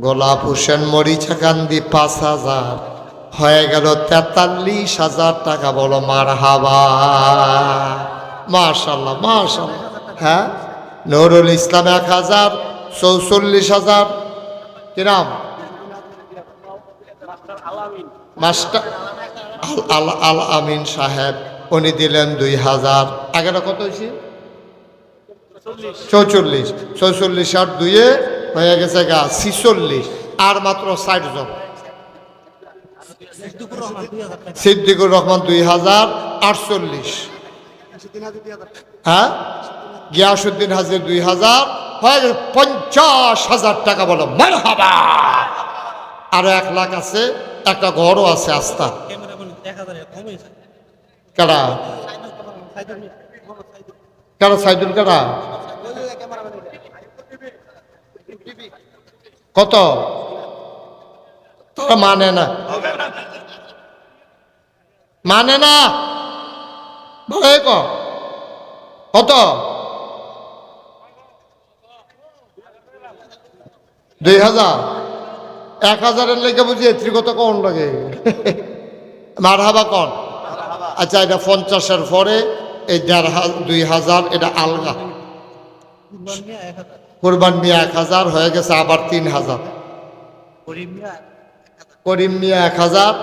Speaker 1: গোলাপ হোসেন মরিচাকান্দি 5,000। হয়ে গেল 43,000 টাকা। বলো মারহাবা। মাশাআল্লাহ মাশাআল্লাহ। হ্যাঁ, নুরুল ইসলাম 1,000। 44,000। কি নাম? মাস্টার আল আমিন সাহেব, উনি দিলেন 2,000। আগেটা কত হয়েছে? 44। 44 আর 2 হয়ে গেছে 46। আর মাত্র 60 জন। সিদ্দিকুর রহমান 2,048। হ্যাঁ, গিয়াসউদ্দিন হাজির 2,000। হয়ে গেছে 50,000 টাকা। বলো মারহাবা। আরো 1 লাখ আছে, একটা ঘরও আছে আস্থা। কারা কারা? সাইদুল কারা? কত? তোরা মানে না, মানে না। কত? 2,000। 1,000-এর লেগে বুঝি এত্রি কত কম লাগে। মারহাবা কন। আচ্ছা, এটা 50-এর পরে এই 2,000 এটা আলগা। কোরবান মিয়া 1,000 হয়ে গেছে, আবার 3,000। করিম মিয়া 1,000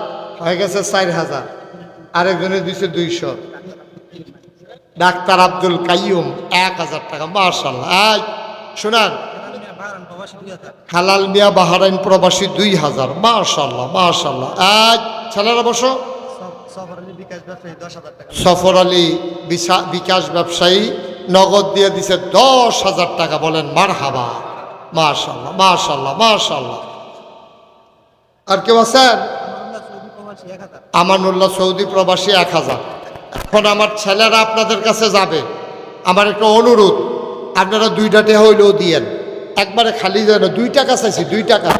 Speaker 1: হয়ে গেছে 4,000। আরেকজনে দিচ্ছে 200। ডাক্তার আব্দুল কাইয়ুম 1,000 টাকা। মাশাআল্লাহ। শোনান, হালাল মিয়া বাহারাইন প্রবাসী 2,000। মাশাআল্লাহ মাশাআল্লাহ। ছেলেরা বসো। সফর আলী বিকাশ ব্যবসায়ী নগদ দিয়ে দিছে 10,000 টাকা। বলেন মারহাবা। মাশাআল্লাহ মাশাআল্লাহ মাশাআল্লাহ। আর কেউ আছেন? আমানুল্লাহ সৌদি প্রবাসী 1,000। এখন আমার ছেলেরা আপনাদের কাছে যাবে, আমার একটা অনুরোধ, আপনারা 2টা টাকা হইলেও দিয়েন। একবারে খালি যায় না। 2 টাকা চাইছি, 2 টাকা।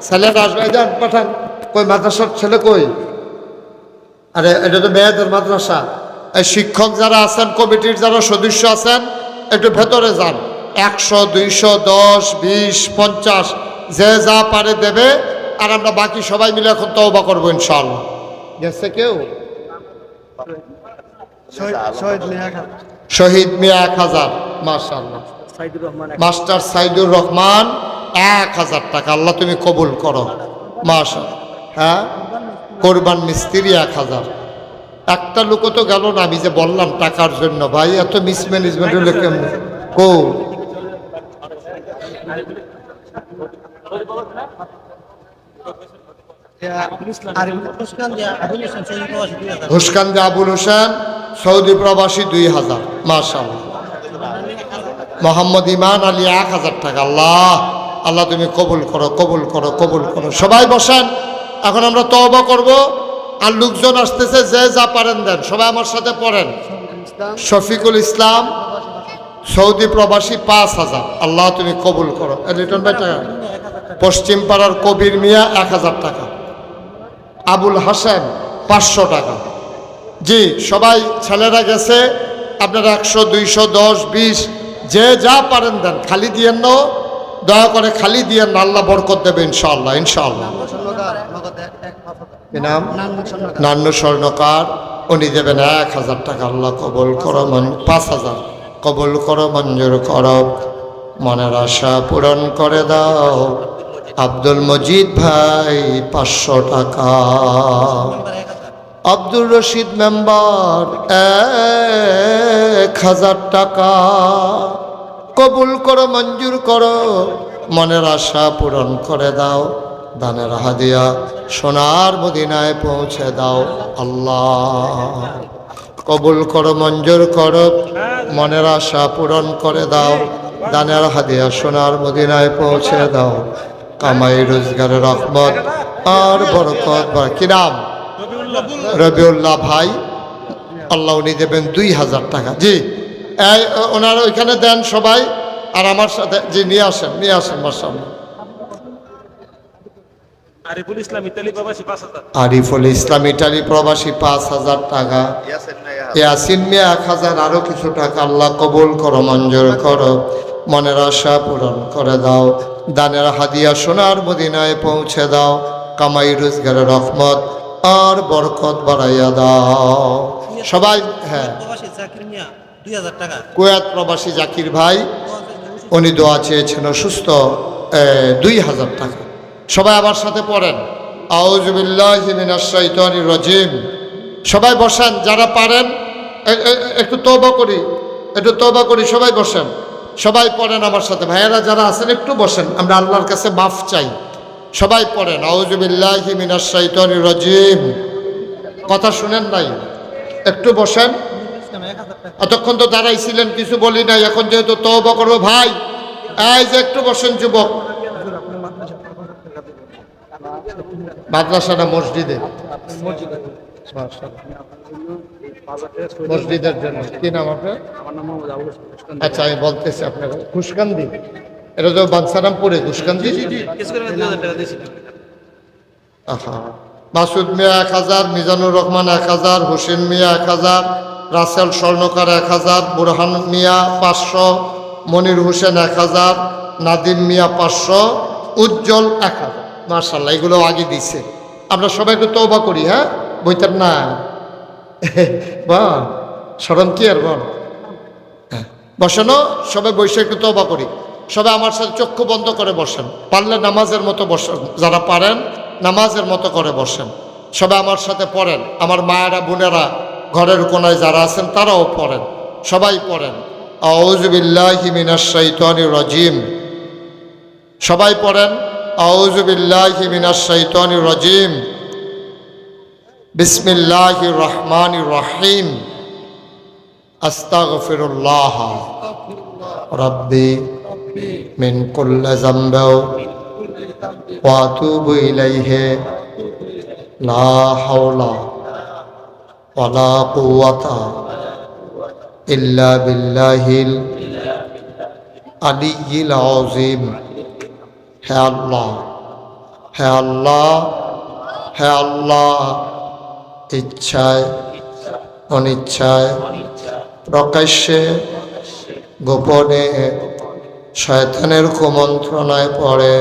Speaker 1: ছেলেরা আসবে, যান পাঠান। কই মাদ্রাসার ছেলে কই? আরে এটা তো মেয়েদের মাদ্রাসা। এই শিক্ষক যারা আছেন, কমিটির যারা সদস্য আছেন, একটু ভেতরে যান। 100, 200, 10, 20, 50 যে যা পারে দেবে। আর আমরা বাকি সবাই মিলে এখন তওবা করবো ইনশাআল্লাহ। গেছে কেউ? শহীদ মিয়া 1,000। মাশাআল্লাহ। মাস্টার সাইদুর রহমান 1,000 টাকা। আল্লাহ তুমি কবুল করো। মাশাআল্লাহ। হ্যাঁ, কোরবান মিস্ত্রি 1,000। একটা লোক তো গেল না। আমি যে বললাম টাকার জন্য, ভাই এত মিসম্যানেজমেন্ট হলে কেমন? কো হুসকান্দি আবুল হোসেন সৌদি প্রবাসী 2,000। মাশাআল্লাহ। মোহাম্মদ ইমান আলী 1,000 টাকা। আল্লাহ আল্লাহ তুমি কবুল করো কবুল করো কবুল করো। সবাই বসেন, এখন আমরা তওবা করব। আর লোকজন আসতেছে, যে যা পারেন দেন। সবাই আমার সাথে পড়েন। শফিকুল ইসলাম সৌদি প্রবাসী 5,000। আল্লাহ তুমি কবুল করো। লিটন ভাই টাকা। পশ্চিম পাড়ার কবির মিয়া 1,000 টাকা। আবুল হাসান 500 টাকা। জি, সবাই ছেলেরা গেছে। আপনারা 100, 200, 10, 20 যে যা পারেন দেন। খালি দিয়েন না, দয়া করে খালি দিয়েন না। আল্লাহ বরকত দেবে ইনশাআল্লাহ ইনশাআল্লাহ। নাম নান্নু স্বর্ণকার, উনি দেবেন 1,000 টাকা। আল্লাহ কবুল করো। 5,000 কবুল করো, মঞ্জুর করো, মনের আশা পূরণ করে দাও। আব্দুল মজিদ ভাই 500 টাকা। আব্দুর রশিদ মেম্বার 1000 টাকা কবুল করো, মঞ্জুর করো, মনের আশা পূরণ করে দাও, দানের হাদিয়া সোনার মদিনায় পৌঁছে দাও। আল্লাহ কবুল করো, মঞ্জুর করো, মনের আশা পূরণ করে দাও, দানের হাদিয়া সোনার মদিনায় পৌঁছে দাও। কামাই রোজগারের রহমত আর বরকত। কি নাম? রবিউল্লাহ ভাই। আল্লাহ উনি দেবেন 2000 টাকা। জি ওনারা ওইখানে দেন সবাই, আর আমার সাথে জি নিয়ে আসেন মাশাআল্লাহ। আরিফুল ইসলাম ইতালি প্রবাসী 5000 টাকা। ইয়াসিন মিয়া 1000, আরো কিছু টাকা। আল্লাহ কবুল করো, মঞ্জুর করো, মনের আশা পূরণ করে দাও, দানের হাদিয়া সোনার মদিনায় পৌঁছে দাও। কামাই রোজগারের রহমত আর বরকত বাড়াইয়া দাও সবাই। হ্যাঁ, কুয়েত প্রবাসী জাকির ভাই, উনি দোয়া চেয়েছেন অসুস্থ, 2000 টাকা। সবাই আমার সাথে পড়েন, আউযু বিল্লাহি মিনাশ শাইতানির রাজিম। সবাই বসেন, যারা পারেন একটু তওবা করি, সবাই বসেন, সবাই পড়েন আমার সাথে। ভাইয়েরা যারা আছেন একটু বসেন, আমরা আল্লাহর কাছে মাফ চাই। সবাই পড়েন, আউযু বিল্লাহি মিনাশ শাইতানির রাজিম। কথা শুনেন নাই? একটু বসেন। এতক্ষণ তো দাঁড়াইছিলেন, কিছু বলি নাই, এখন যেহেতু তওবা করবো ভাই, এই যে একটু বসেন যুবক। মাদ্রাসা না মসজিদে? মসজিদের জন্য। কি নাম আপনার? আচ্ছা আমি বলতেছি আপনাকে, খুশকান্দি, এটা তো বাঞ্ছারামপুরে খুশকান্দি। মাসুদ মিয়া 1000, মিজানুর রহমান 1000, হোসেন মিয়া 1000, রাসেল স্বর্ণকার 1000, বুরহান মিয়া 500, মনির হোসেন 1000, নাদিম মিয়া 500, উজ্জ্বল 1000। মাশাআল্লাহ, এগুলো আগে দিছে। আমরা সবাই একটু তওবা করি। হ্যাঁ, বইতার না বল, শরম কি আর বল। বসেন, সবাই বসে একটু তওবা করি। সবাই আমার সাথে চক্ষু বন্ধ করে বসেন, পারলে নামাজের মতো বসেন, যারা পারেন নামাজের মতো করে বসেন। সবাই আমার সাথে পড়েন, আমার মায়েরা বোনেরা ঘরের কোনায় যারা আছেন তারাও পড়েন, সবাই পড়েন, আউযু বিল্লাহি মিনাশ শাইতানির রাজিম। সবাই পড়েন, আউযু বিল্লাহি মিনাশ শাইতানির রাজিম, বিসমিল্লাহির রহমানির রহিম, আস্তাগফিরুল্লাহ রাব্বি মিন কুল্লি যামবিন ওয়া আতুবু ইলাইহি লা হাওলা ওয়ালা কুওয়াতা ইল্লা বিল্লাহিল আলিয়্যিল আযীম। হে আল্লাহ, হে আল্লাহ, হে আল্লাহ, ইচ্ছায় অনিচ্ছায়, প্রকাশ্যে গোপনে, শয়তানের কুমন্ত্রণায় পড়ে,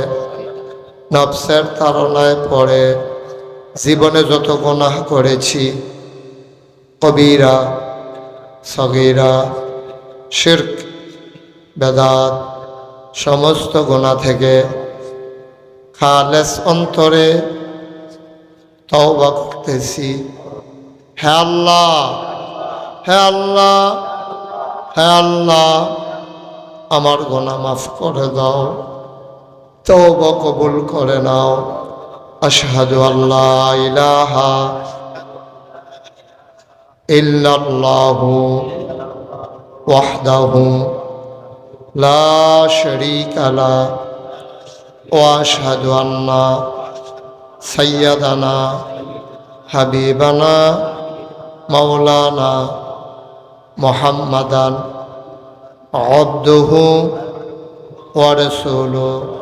Speaker 1: নফসের তাড়নায় পড়ে জীবনে যত গুনাহ করেছি, কবিরা সগীরা, শিরক বেদাত, সমস্ত গুনাহ থেকে খালেস অন্তরে তওবা করতেছি। হে আল্লাহ, হে আল্লাহ, হে আল্লাহ, আমার গুনাহ মাফ করে দাও, তওবা কবুল করে নাও। আশহাদু আল্লা ইলাহা ইল্লাল্লাহু ওয়াহদাহু লা শারীকা লাহু ওয়া আশহাদু আন্না সাইয়্যিদানা হাবিবানা মাওলানা মুহাম্মাদান আবদুহু ওয়া রাসূলুহু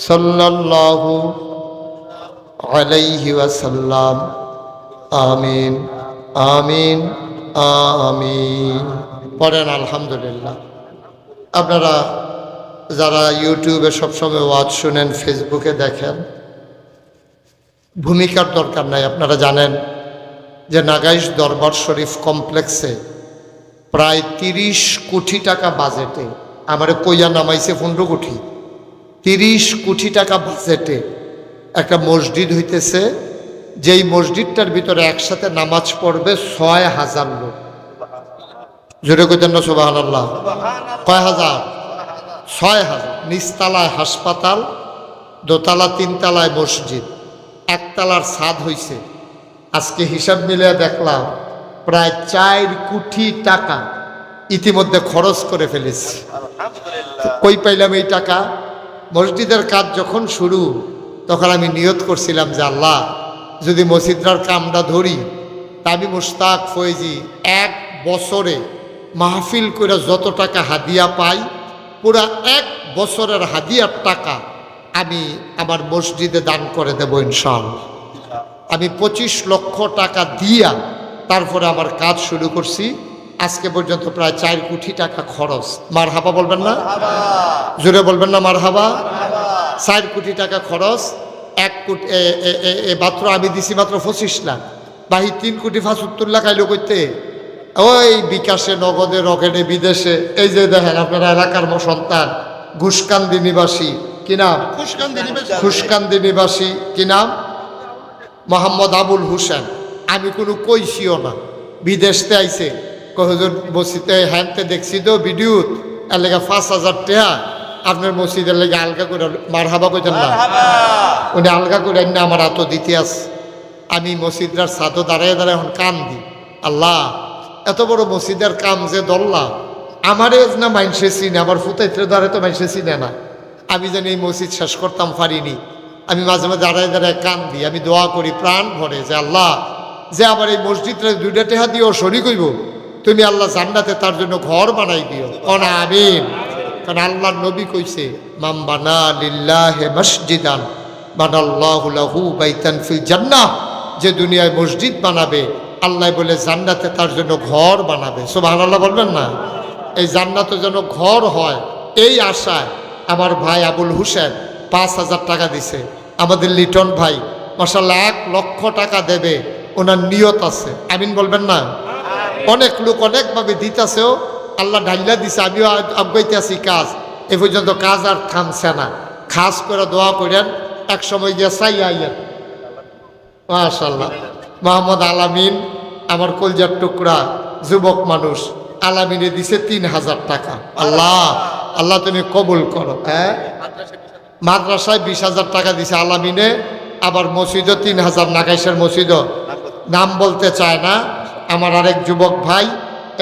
Speaker 1: সাল্লাল্লাহু আলাইহি ওয়াসাল্লাম। আমিন, আমিন, আমিন। পড়েন আলহামদুলিল্লাহ। আপনারা যারা ইউটিউবে সবসময় ওয়াজ শুনেন, ফেসবুকে দেখেন, ভূমিকার দরকার নাই। আপনারা জানেন যে নাগাইশ দরবার শরীফ কমপ্লেক্সে প্রায় 30 কোটি টাকা বাজেটে, আমারে কইয়া নামাইছে 15 কোটি, 30 কোটি টাকা বাজেটে একটা মসজিদ হইতেছে, যেই মসজিদটার ভিতরে একসাথে নামাজ পড়বে ৬,০০০ লোক। জোরে কইতেন না সুবহানাল্লাহ? কয় হাজার? ৬,০০০। নিচতলায় হাসপাতাল, দোতলা তিনতলায় মসজিদ, একতলার ছাদ হইছে। আজকে হিসাব মিলিয়ে দেখলাম প্রায় ৪ কোটি টাকা ইতিমধ্যে খরচ করে ফেলেছি। কই পাইলাম এই টাকা? মসজিদের কাজ যখন শুরু তখন আমি নিয়ত করছিলাম যে আল্লাহ যদি মসজিদটার কামটা ধরি তা আমি মুশতাক ফয়েজি ১ বছরে মাহফিল করে যত টাকা হাদিয়া পাই পুরা ১ বছরের হাদিয়ার টাকা আমি আমার মসজিদে দান করে দেব ইনশাআল্লাহ। আমি ২৫ লক্ষ টাকা দিয়া তারপরে আমার কাজ শুরু করছি। আজকে পর্যন্ত প্রায় ৪ কোটি টাকা খরচ। মারহাবা বলবেন না? জোরে বলবেন না মারহাবা? ৪ কোটি টাকা খরচ। ১ কোটি মাত্র আমি দিছি মাত্র ২৫ লাখ। বাহি ৩ কোটি ৭৫ লাখ আইলো করতে ওই বিকাশে, নগদে, রকেটে, বিদেশে। এই যে দেখেন আপনারা এলাকার সন্তান ঘুষকান্দি নিবাসী, কি নাম? ঘুষকান্দি নিবাসী, কি নাম? মোহাম্মদ আবুল হোসেন। আমি কোনো কইছিও না, বিদেশতে আইছে কহজন মসজিদে হ্যানতে দেখছি তো ভিডিও এর লেগে ৫,০০০ টাকা আপনার মসজিদের লেগে আলগা করে। মারহাবা কইতেন না? উনি আলগা করে না আমার এত দিতে আস। আমি মসজিদার ছাদও দাঁড়ায় দাঁড়ায় এখন কান দি, আল্লাহ এত বড় মসজিদের কাম যে দল্লা আমারে না মাইনসে চিনে, আমার ফুতাইত্রে দ্বারা তো মাইনসে চিনে না। আমি জানি এই মসজিদ শেষ করতাম পারিনি। আমি মাঝে মাঝে দাঁড়ায় দাঁড়ায় কান দিই। আমি দোয়া করি প্রাণ ভরে যে আল্লাহ যে আমার এই মসজিদটা ২টা টেহা দিও শরিক হইব, তুমি আল্লাহ জান্নাতে তার জন্য ঘর বানাই দিও। কোন আমিন। কারণ আল্লাহর নবী কইছে মাম বানা লিল্লাহি মসজিদান বানাল্লাহু লাহু বাইতান ফিল জান্নাহ। যে দুনিয়ায় মসজিদ বানাবে আল্লাহ বলে জান্নাতে তার জন্য ঘর বানাবে। সুবহানাল্লাহ বলবেন না? এই জান্নাতে যেন ঘর হয় এই আশায় আমার ভাই আবুল হোসেন ৫,০০০ টাকা দিছে। আমাদের লিটন ভাই মাশাআল্লাহ ১ লক্ষ টাকা দেবে, ওনার নিয়ত আছে। আমিন বলবেন না? অনেক লোক অনেকভাবে দিতেছেও, আল্লাহ ঢাইলা দিছে। আমিও আগাইতে আছি কাজ, এ পর্যন্ত কাজ আর থামছে না। খাস করে দোয়া করেন, এক সময় গিয়ে চাই আইয়েন। মাশাআল্লাহ। মোহাম্মদ আলামিন আমার কলজার টুকরা যুবক মানুষ, আলামিনে দিছে ৩,০০০ টাকা। আল্লাহ আল্লাহ তুমি কবুল করো। হ্যাঁ, মাদ্রাসায় ২০,০০০ টাকা দিছে আলামিনে। আবার মসজিদও ৩,০০০, নাকাইশের মসজিদও নাম বলতে চায় না। আমার আরেক যুবক ভাই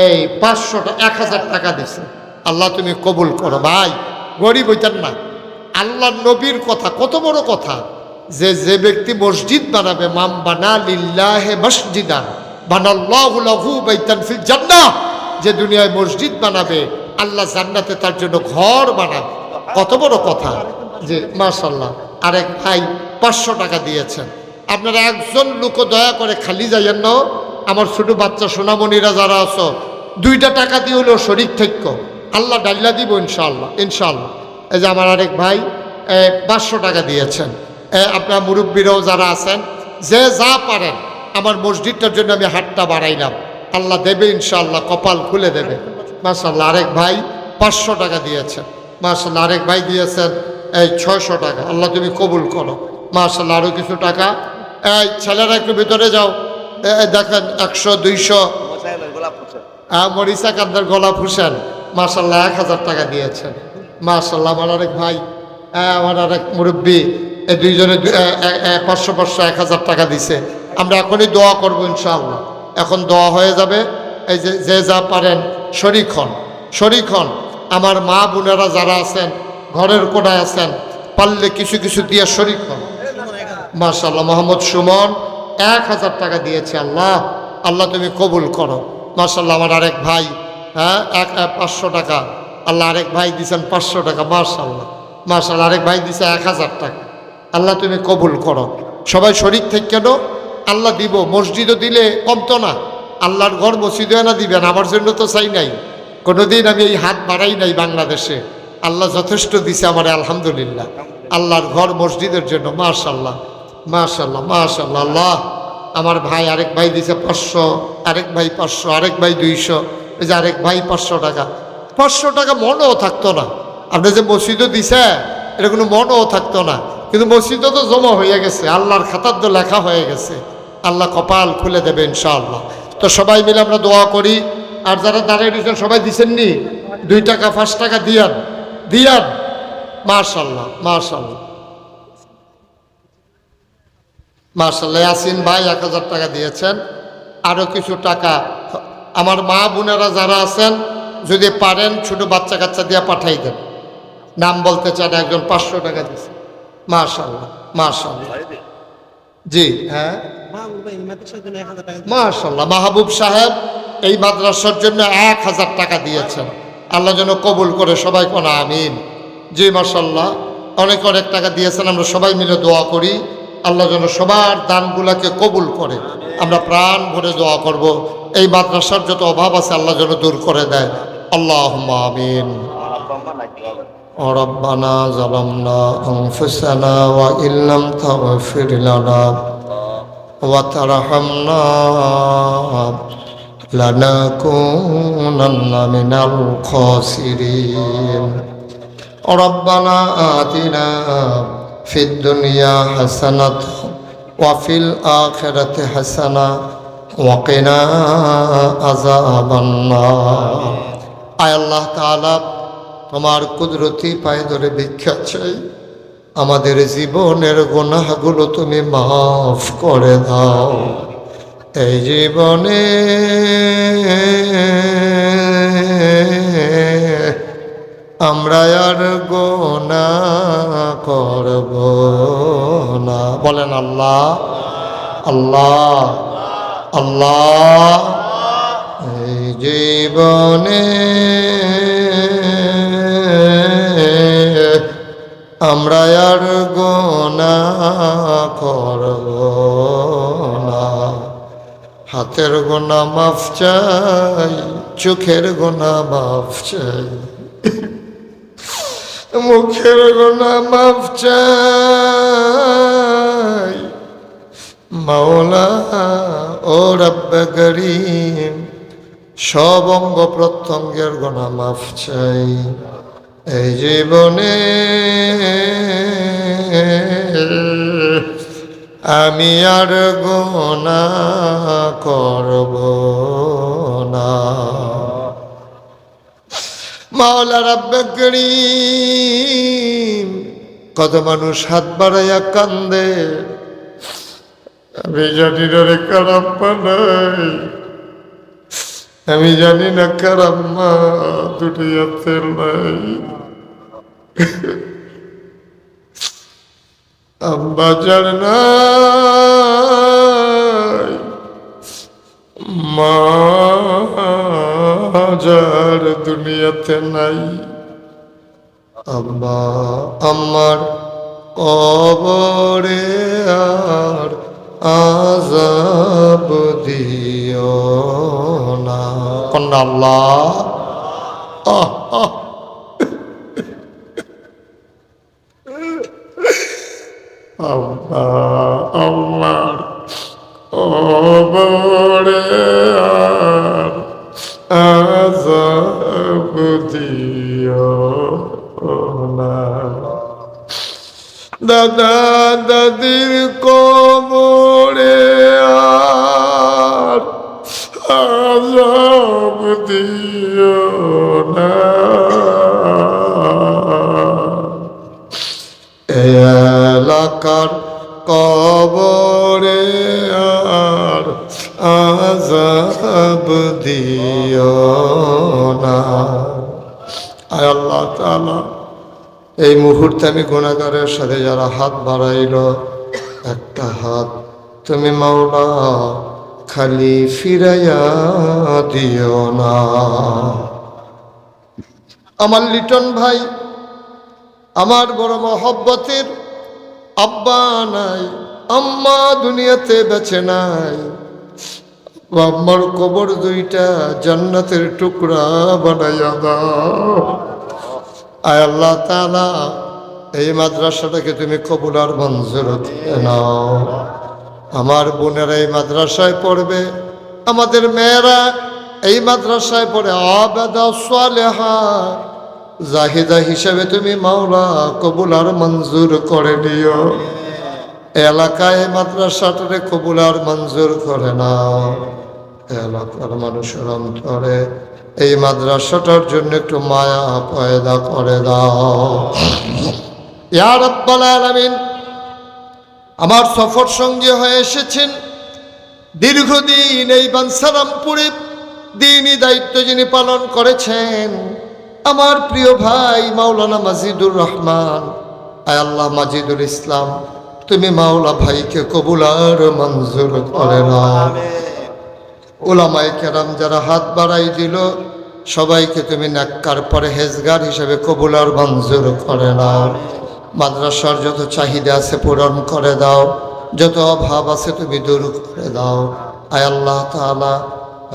Speaker 1: এই ১০০০ টাকা দিছে। আল্লাহ তুমি কবুল করো। ভাই গরিব হইতেন না। আল্লাহ নবীর কথা কত বড় কথা, যে যে ব্যক্তি মসজিদ বানাবে মাম বানা লিল্লাহি মসজিদান বানাল্লাহু লাহু বাইতান ফিল জান্নাহ। যে দুনিয়ায় মসজিদ বানাবে আল্লাহ জান্নাতে তার জন্য ঘর বানাবে। কত বড় কথা। যে মাশাআল্লাহ আরেক ভাই ৫০০ টাকা দিয়েছেন। আপনারা একজন লোক দয়া করে খালি যাইয়েন না। আমার ছোট বাচ্চা সোনামণিরা যারা আছো ২টা টাকা দিয়ে হলেও শরীর থেকে আল্লাহ ডাল্লা দিব ইনশাআল্লাহ, ইনশাআল্লাহ। এই যে আমার আরেক ভাই ৫০০ টাকা দিয়েছেন। আপনার মুরব্বীরাও যারা আছেন যে যা পারেন আমার মসজিদটার জন্য আমি হাতটা বাড়াইলাম। আল্লাহ দেবে ইনশাআল্লাহ, কপাল খুলে দেবে। মাশাআল্লাহ আরেক ভাই ৫০০ টাকা দিয়েছেন। মাশাআল্লাহ আরেক ভাই দিয়েছেন এই ৬০০ টাকা। আল্লাহ তুমি কবুল করো। মাশাআল্লাহ আরও কিছু টাকা। এই ছেলেরা একটু ভিতরে যাও, দেখেন ১০০ ২০০ মরিচা কান্দার গোলাপ হোসেন মাশাআল্লাহ ১,০০০ টাকা দিয়েছেন। মাশাআল্লাহ আমার আরেক ভাই, আমার আরেক মুরব্বী, এই দুইজনে ৫০০ ৫০০ ১,০০০ টাকা দিছে। আমরা এখনই দোয়া করবো ইনশাআল্লাহ। এখন দোয়া হয়ে যাবে। এই যে যা পারেন শরীক হন, শরীক হন। আমার মা বোনেরা যারা আছেন ঘরের কোনায় আছেন পারলে কিছু কিছু দিয়ে শরীক হন। মাশাআল্লাহ মোহাম্মদ সুমন ১,০০০ টাকা দিয়েছে। আল্লাহ আল্লাহ তুমি কবুল করো। মাশাআল্লাহ আমার আরেক ভাই ৫০০ টাকা। আল্লাহ আরেক ভাই দিয়েছেন ৫০০ টাকা। মাশাআল্লাহ মাশাআল্লাহ আরেক ভাই দিয়েছে ১,০০০ টাকা। আল্লাহ তুমি কবুল করো। সবাই শরীক থেকে কেন আল্লাহ দিব। মসজিদও দিলে কমতো না, আল্লাহর ঘর মসজিদও না দিবেন। আমার জন্য তো চাই নাই, কোনোদিন আমি এই হাত বাড়াই নাই বাংলাদেশে। আল্লাহ যথেষ্ট দিছে আমার, আলহামদুলিল্লাহ। আল্লাহর ঘর মসজিদের জন্য মাশাআল্লাহ মাশাআল্লাহ মাশাআল্লাহ। আল্লাহ আমার ভাই আরেক ভাই দিছে ৫০০, আরেক ভাই ৫০০, আরেক ভাই ২০০। এই যে আরেক ভাই ৫০০ টাকা। ৫০০ টাকা মনেও থাকতো না। আপনি যে মসজিদও দিছে এটা কোনো মনেও থাকতো না। কিন্তু মসজিদও তো জমা হয়ে গেছে, আল্লাহর খাতার তো লেখা হয়ে গেছে। আল্লাহ কপাল খুলে দেবে ইনশাআল্লাহ। তো সবাই মিলে আমরা দোয়া করি। আর যারা দাঁড়িয়ে দিয়েছেন সবাই দিছেননি, 2 টাকা 5 টাকা দিয়ান দিয়ান। মাশাআল্লাহ মাশাআল্লাহ মাশাআল্লাহ। ইয়াসিন ভাই 1000 টাকা দিয়েছেন। আরও কিছু টাকা আমার মা বোনেরা যারা আছেন যদি পারেন ছোট বাচ্চা কাচ্চা দিয়ে পাঠাই দেন। নাম বলতে চান, একজন 500 টাকা দিয়েছে। মাশাআল্লাহ মাশাআল্লাহ। জি হ্যাঁ মাশাআল্লাহ। মাহবুব সাহেব এই মাদ্রাসার জন্য 1000 টাকা দিয়েছেন। আল্লাহ যেন কবুল করে, সবাই কোন আমিন। জি মাশাআল্লাহ। অনেক অনেক টাকা দিয়েছেন। আমরা সবাই মিলে দোয়া করি আল্লাহ যেন সবার দানগুলাকে কবুল করে। আমরা প্রাণ ভরে দোয়া করব এই মাদ্রাসার যত অভাব আছে আল্লাহ যেন দূর করে দেয়। আল্লাহুম্মা আমিন। রব্বানা যালামনা আনফুসানা ওয়া ইল্লাম তাগফির লানা ওয়া তারহামনা লানাকুনান্না মিনাল খাসিরিন। রব্বানা আতিনা ফিদ দুনিয়া হাসানাতাও ওয়া ফিল আখিরাতি হাসানাতাও ওয়া কিনা আযাবান নার। আয় আল্লাহ তাআলা, তোমার কুদরতি পায়ে ধরে ভিক্ষা চাই, আমাদের জীবনের গুনাহগুলো তুমি মাফ করে দাও। এই জীবনে আমরা আর গুনাহ করব না। বলেন আল্লাহ আল্লাহ আল্লাহ। এই জীবনে আমরা আর গুনাহ করব না। হাতের গুনাহ মাফ চাই, চোখের গুনাহ মাফ চাই, মুখের গুনাহ মাফ চাই। মাওলা ও রব্বে করিম, সব অঙ্গ প্রত্যঙ্গের গুনাহ মাফ চাই। এই জীবনে আমি আর গুনাহ করব না। মাওলা রব্বে করিম, কত মানুষ হাত বাড়াইয়া কান্দে, আমি জানি না রে কারাম্মা নাই, আমি জানি না কারাম্মা দুটি হাতের নাই। আব্বা জান নাই, মা যার দুনিয়াতে নাই। আব্বা আমার কবরে আর আযাব দিও না। কন্যা আল্লাহ আব্বা আমার কবরে আর আযাব দিও না। দাদা দাদির কবরে আর আযাব দিও না। এলাকার কবরে আর আযাব দিও না। আয় আল্লাহ তাআলা, এই মুহূর্তে আমি গুনাহগারের সাথে যারা হাত বাড়াইল, একটা হাত তুমি মাওলা খালি ফিরাইয়া দিও না। আমার লিটন ভাই, আমার বড় মহব্বতের আব্বা নাই, আম্মা দুনিয়াতে বেঁচে নাই। আম্মার কবর দুইটা জান্নাতের টুকরা বানাইয়া দাও। আয় আল্লাহ তাআলা, এই মাদ্রাসাটাকে তুমি কবুল আর মঞ্জুর করে নাও। আমার বোনেরা এই মাদ্রাসায় পড়বে, আমাদের মেয়েরা এই মাদ্রাসায় পড়ে আবেদা সালেহা জাহিদা হিসেবে তুমি মাওলা কবুল আর মঞ্জুর করে নিও। এলাকায় মাদ্রাসাটারে কবুল আর মঞ্জুর করে নাও। এলাকার মানুষের অন্তরে এই মাদ্রাসাটার জন্য একটু মায়া পয়দা করে দাও ইয়া রাব্বাল আলামিন। আমার সফর সঙ্গী হয়ে এসেছেন দীর্ঘদিন এই বাঞ্ছারামপুরে দ্বীনি দায়িত্ব যিনি পালন করেছেন, আমার প্রিয় ভাই মাওলানা মাজিদুর রহমান। আয় আল্লাহ মাজিদুল ইসলাম, তুমি মাওলা ভাইকে কবুল আর মঞ্জুর করে নাও। উলামায়ে কেরাম যারা হাত বাড়াই দিল, সবাইকে তুমি নেককার পরহেজগার হিসেবে কবুল আর মঞ্জুর করে নাও। মাদ্রাসার যত চাহিদা আছে পূরণ করে দাও, যত অভাব আছে তুমি দূর করে দাও। আয় আল্লাহ তাআলা,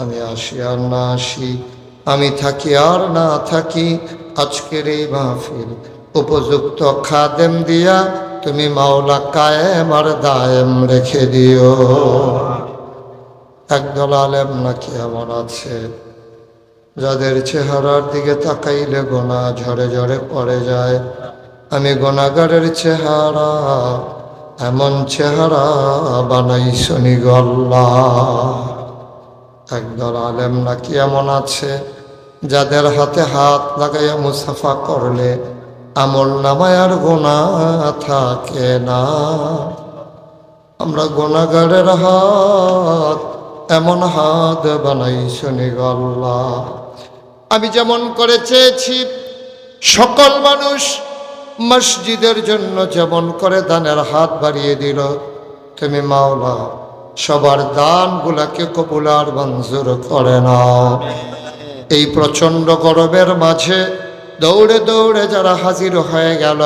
Speaker 1: আমি আসি আর না আসি, আমি থাকি আর না থাকি, আজকের এই মাহফিল উপযুক্ত খাদেম দিয়া তুমি মাওলা কায়েম আর দায়েম রেখে দিও। একদল আলেম নাকি এমন আছে যাদের চেহারার দিকে তাকাইলে গোনা ঝরে ঝরে পড়ে যায়। আমি গোনাগারের চেহারা, এমন চেহারা বানাইছনি গো আল্লাহ। একদল আলেম নাকি এমন আছে যাদের হাতে হাত লাগাইয়া মুসাফা করলে আমল নামায় আর গোনা থাকে না। আমরা গোনাগারের হাত এমন হাত বানাইছনি গো আল্লাহ। আমি যেমন করে চেয়েছি সকল মানুষ মসজিদের জন্য যেমন করে দানের হাত বাড়িয়ে দিল, তুমি মাওলা সবার দানগুলাকে কবুল আর মঞ্জুর করে নাও। এই প্রচন্ড গরমের মাঝে দৌড়ে দৌড়ে যারা হাজির হয়ে গেল,